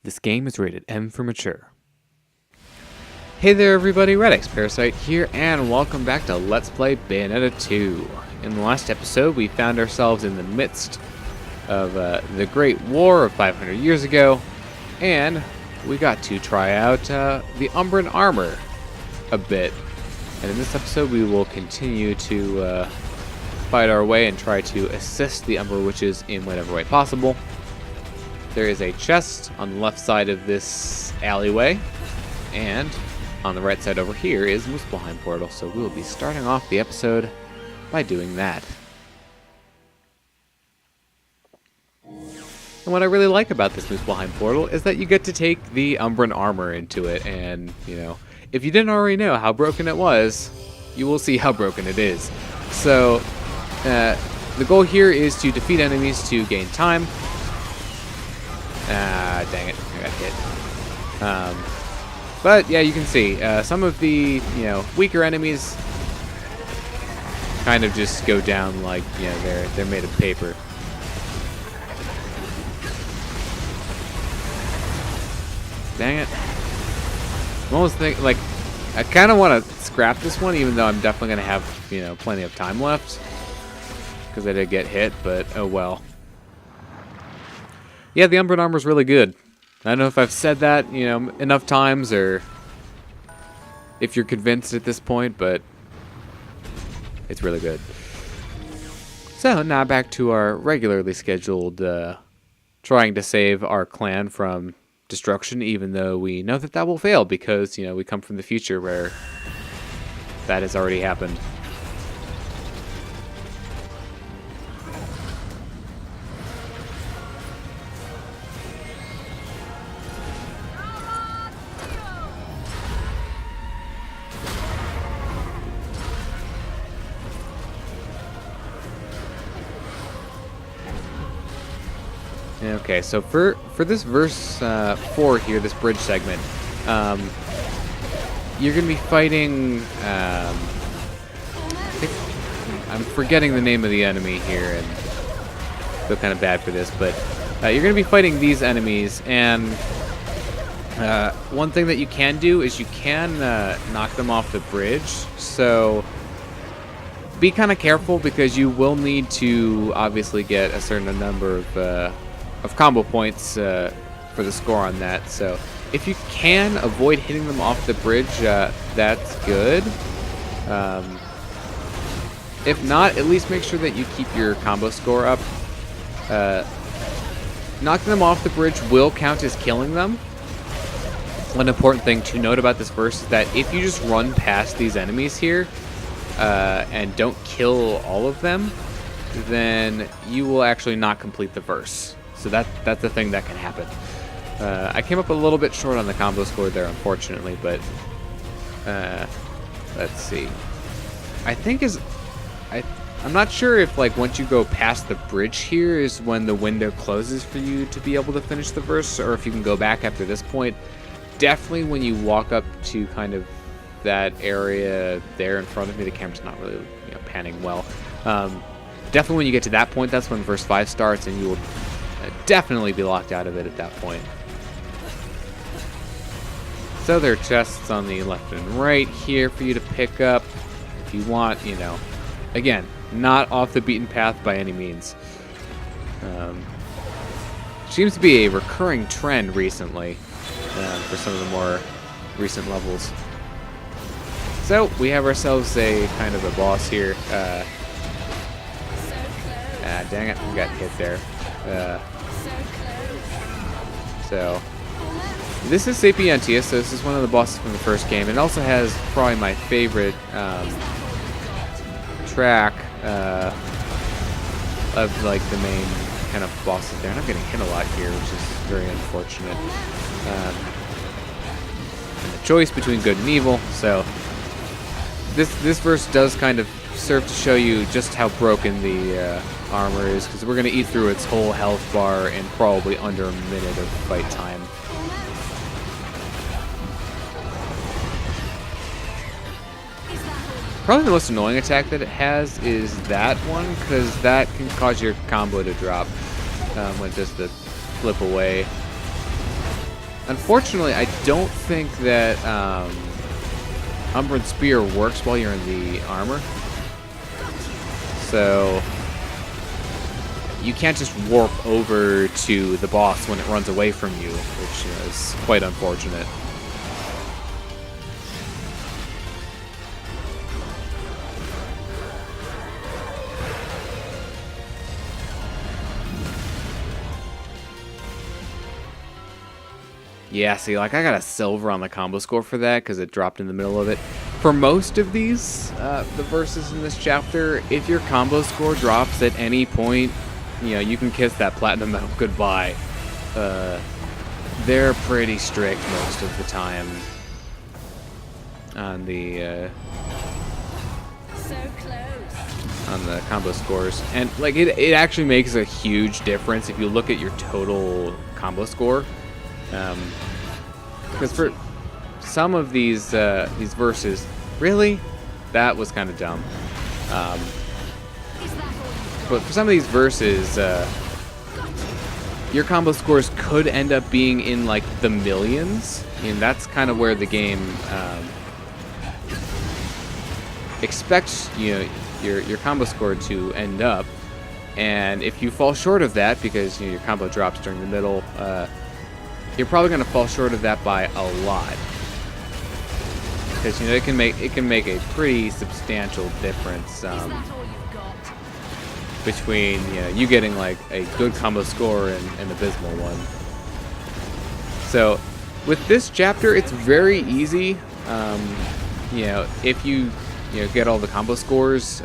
This game is rated M for mature. Hey there everybody, redxparasite here, and welcome back to Let's Play Bayonetta 2. In the last episode, we found ourselves in the midst of the Great War of 500 years ago, and we got to try out the Umbran armor a bit. And in this episode, we will continue to fight our way and try to assist the Umbra Witches in whatever way possible. There is a chest on the left side of this alleyway, and on the right side over here is Muspelheim portal, so we'll be starting off the episode by doing that. And what I really like about this Muspelheim portal is that you get to take the Umbran armor into it, and, you know, if you didn't already know how broken it was, you will see how broken it is. So, the goal here is to defeat enemies to gain time. Dang it, I got hit. But yeah, you can see some of the weaker enemies kind of just go down like they're made of paper. Dang it! I'm almost thinking like I kind of want to scrap this one, even though I'm definitely gonna have plenty of time left because I did get hit. But oh well. Yeah, the Umbran armor is really good. I don't know if I've said that, enough times, or if you're convinced at this point, but it's really good. So, now back to our regularly scheduled trying to save our clan from destruction, even though we know that that will fail because, we come from the future where that has already happened. Okay, so for this verse 4 here, this bridge segment, you're going to be fighting, I think, I'm forgetting the name of the enemy here, and I feel kind of bad for this, but you're going to be fighting these enemies, and one thing that you can do is you can knock them off the bridge, so be kind of careful because you will need to obviously get a certain number of combo points for the score on that. So if you can avoid hitting them off the bridge, that's good. If not, at least make sure that you keep your combo score up. Knocking them off the bridge will count as killing them. One important thing to note about this verse is that if you just run past these enemies here and don't kill all of them, then you will actually not complete the verse. So that's the thing that can happen. I came up a little bit short on the combo score there, unfortunately, but let's see. I think I'm not sure if once you go past the bridge here is when the window closes for you to be able to finish the verse, or if you can go back after this point. Definitely when you walk up to kind of that area there in front of me, the camera's not really panning well. Definitely when you get to that point, that's when verse 5 starts, and you will definitely be locked out of it at that point. So there are chests on the left and right here for you to pick up if you want, again, not off the beaten path by any means. Seems to be a recurring trend recently for some of the more recent levels. So we have ourselves a kind of a boss here. Dang it, we got hit there. So this is Sapientia, so this is one of the bosses from the first game. It also has probably my favorite track of the main kind of bosses there. And I'm getting hit a lot here, which is very unfortunate. And the choice between good and evil. So this verse does kind of serve to show you just how broken the armor is, because we're going to eat through its whole health bar in probably under a minute of fight time. Probably the most annoying attack that it has is that one, because that can cause your combo to drop when just to flip away. Unfortunately, I don't think that Umbran Spear works while you're in the armor. So you can't just warp over to the boss when it runs away from you, which is quite unfortunate. Yeah, see, like, I got a silver on the combo score for that because it dropped in the middle of it. For most of these, the verses in this chapter, if your combo score drops at any point, you know, you can kiss that platinum medal goodbye. They're pretty strict most of the time on the on the combo scores, and like it actually makes a huge difference if you look at your total combo score. Because for some of these verses, really, that was kind of dumb. But for some of these verses, your combo scores could end up being in like the millions, and that's kind of where the game expects your combo score to end up. And if you fall short of that, because your combo drops during the middle, you're probably going to fall short of that by a lot, because it can make a pretty substantial difference between you getting like a good combo score and an abysmal one. So with this chapter, it's very easy. If you get all the combo scores,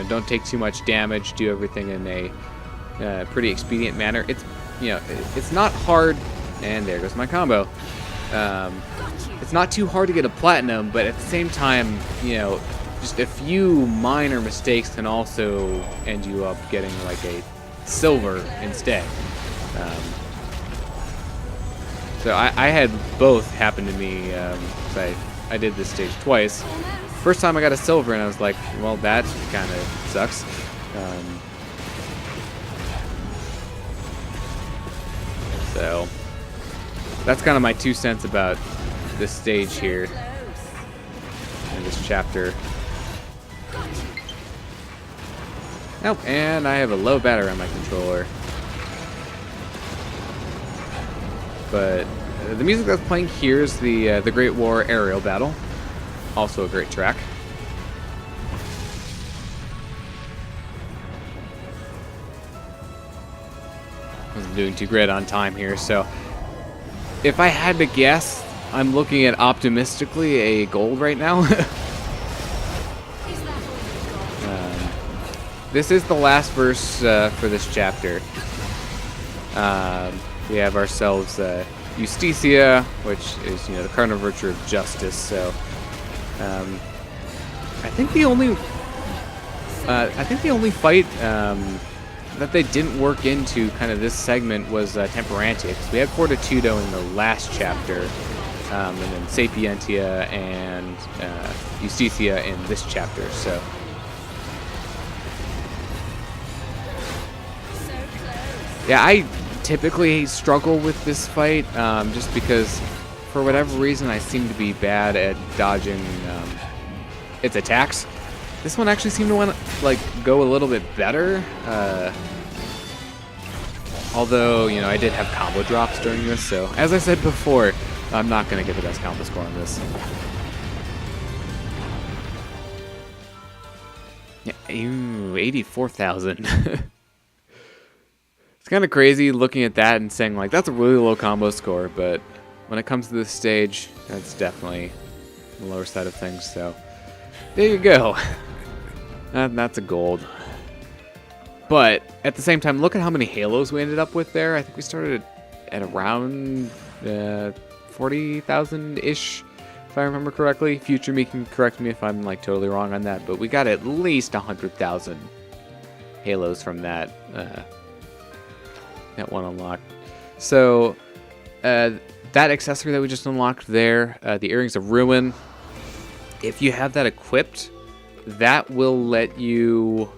don't take too much damage, do everything in a pretty expedient manner. It's not hard. And there goes my combo. It's not too hard to get a platinum, but at the same time, just a few minor mistakes can also end you up getting like a silver instead. So I had both happen to me. Because I did this stage twice. First time I got a silver, and I was like, well, that kind of sucks. So that's kind of my 2 cents about this stage here in this chapter. Nope, and I have a low battery on my controller. But the music that's playing here is the Great War aerial battle. Also a great track. Wasn't doing too great on time here, so if I had to guess, I'm looking at optimistically a gold right now. This is the last verse for this chapter. We have ourselves Justicia, which is the cardinal virtue of justice. So I think the only fight that they didn't work into kind of this segment was Temperantia, because we had Fortitudo in the last chapter, and then Sapientia and Justicia in this chapter. So yeah, I typically struggle with this fight just because for whatever reason I seem to be bad at dodging its attacks. This one actually seemed to want to go a little bit better. Although, I did have combo drops during this, so as I said before, I'm not going to get the best combo score on this. Yeah, 84,000. It's kind of crazy looking at that and saying, that's a really low combo score, but when it comes to this stage, that's definitely the lower side of things, so there you go. That's a gold. But at the same time, look at how many halos we ended up with there. I think we started at around 40,000-ish, if I remember correctly. Future me can correct me if I'm totally wrong on that, but we got at least 100,000 halos from that one unlocked. So that accessory that we just unlocked there, the Earrings of Ruin, if you have that equipped, that will let you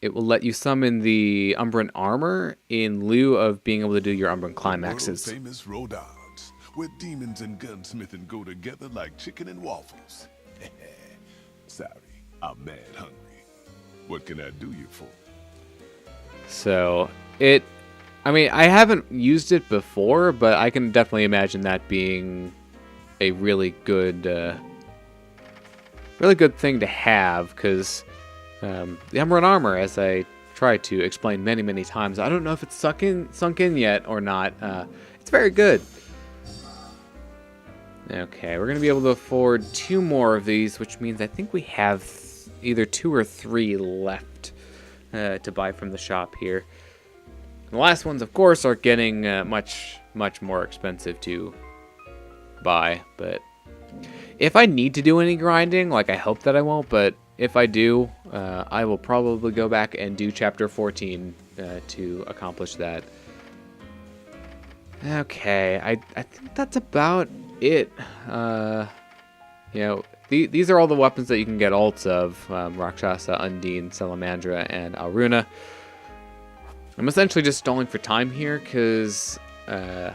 it will let you summon the Umbran armor in lieu of being able to do your Umbran climaxes. Famous road-odds, where demons and gunsmithing go together like chicken and waffles. Sorry, I'm mad hungry. What can I do you for? So I mean, I haven't used it before, but I can definitely imagine that being a really good thing to have, because the Umbran armor, as I tried to explain many, many times, I don't know if it's sunk in yet or not. It's very good. Okay, we're going to be able to afford 2 more of these, which means I think we have either 2 or 3 left to buy from the shop here. The last ones, of course, are getting much, much more expensive to buy. But if I need to do any grinding, like I hope that I won't, but if I do, I will probably go back and do Chapter 14 to accomplish that. Okay, I think that's about it. These are all the weapons that you can get ults of. Rakshasa, Undine, Salamandra, and Aruna. I'm essentially just stalling for time here because I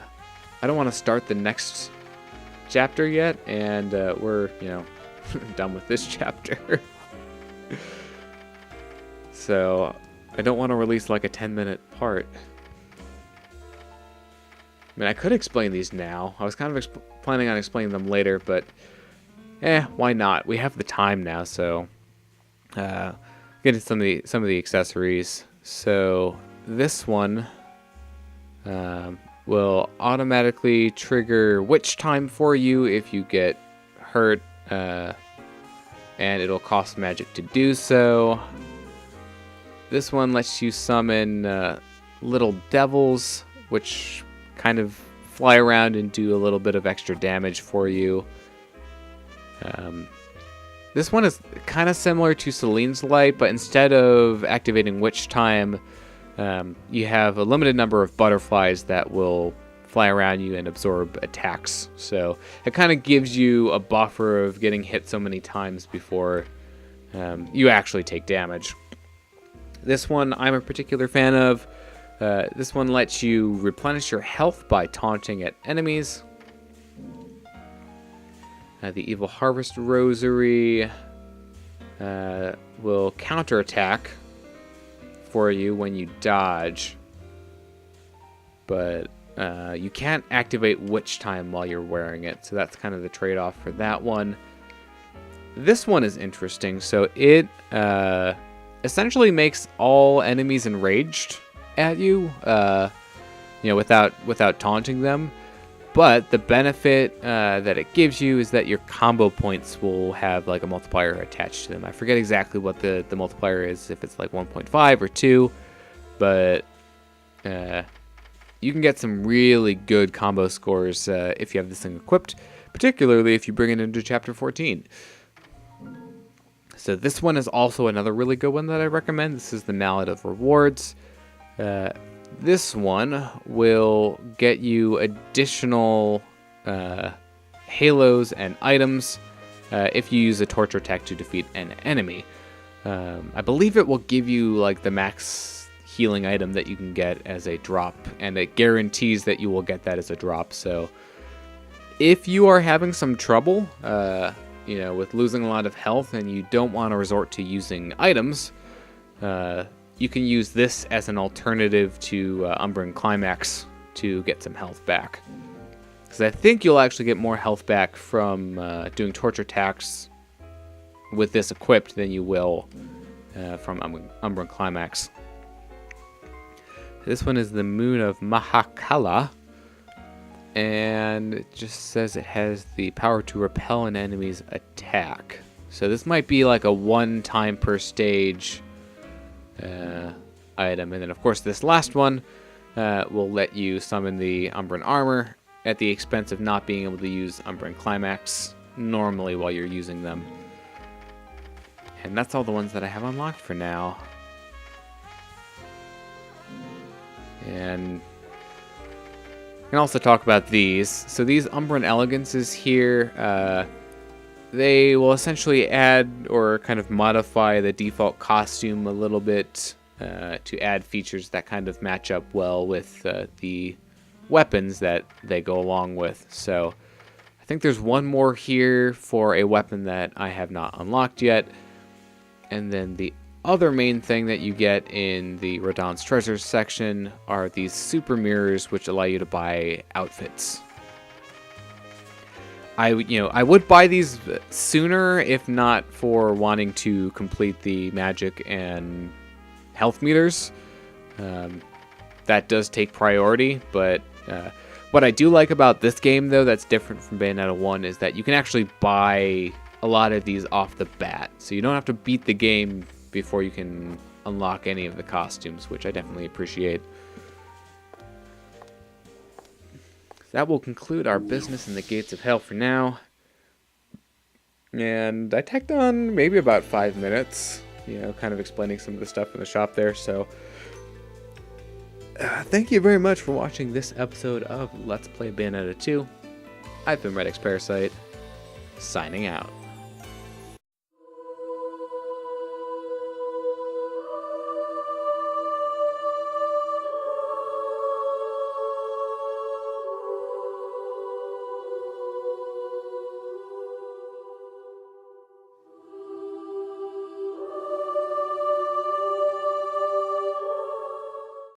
don't want to start the next chapter yet, and we're, done with this chapter. So I don't want to release like a 10-minute part. I mean, I could explain these now. I was kind of planning on explaining them later, but why not? We have the time now, so get into some of the accessories. So this one will automatically trigger witch time for you if you get hurt, and it'll cost magic to do so. This one lets you summon little devils, which kind of fly around and do a little bit of extra damage for you. This one is kind of similar to Celine's Light, but instead of activating Witch Time, you have a limited number of butterflies that will fly around you and absorb attacks. So it kind of gives you a buffer of getting hit so many times before you actually take damage. This one I'm a particular fan of. This one lets you replenish your health by taunting at enemies. The Evil Harvest Rosary will counterattack for you when you dodge, but you can't activate Witch Time while you're wearing it, so that's kind of the trade-off for that one. This one is interesting. So it essentially makes all enemies enraged at you, without taunting them. But the benefit that it gives you is that your combo points will have like a multiplier attached to them. I forget exactly what the multiplier is, if it's like 1.5 or 2, but you can get some really good combo scores if you have this thing equipped, particularly if you bring it into Chapter 14. So this one is also another really good one that I recommend. This is the Mallet of Rewards. This one will get you additional halos and items if you use a torture attack to defeat an enemy. I believe it will give you like the max healing item that you can get as a drop, and it guarantees that you will get that as a drop. So if you are having some trouble, with losing a lot of health and you don't want to resort to using items, you can use this as an alternative to Umbran Climax to get some health back. Because I think you'll actually get more health back from doing torture attacks with this equipped than you will from Umbran Climax. This one is the Moon of Mahakala, and it just says it has the power to repel an enemy's attack. So this might be like a 1 time per stage item. And then of course this last one will let you summon the Umbran armor at the expense of not being able to use Umbran Climax normally while you're using them. And that's all the ones that I have unlocked for now. And I can also talk about these. So these Umbran Elegances here, they will essentially add or kind of modify the default costume a little bit to add features that kind of match up well with the weapons that they go along with. So I think there's one more here for a weapon that I have not unlocked yet. And then the other main thing that you get in the Radahn's Treasures section are these super mirrors, which allow you to buy outfits. I would buy these sooner if not for wanting to complete the magic and health meters. That does take priority, but what I do like about this game, though, that's different from Bayonetta 1, is that you can actually buy a lot of these off the bat. So you don't have to beat the game before you can unlock any of the costumes, which I definitely appreciate. That will conclude our business in the Gates of Hell for now. And I tacked on maybe about 5 minutes, kind of explaining some of the stuff in the shop there. So thank you very much for watching this episode of Let's Play Bayonetta 2. I've been redxparasite, signing out.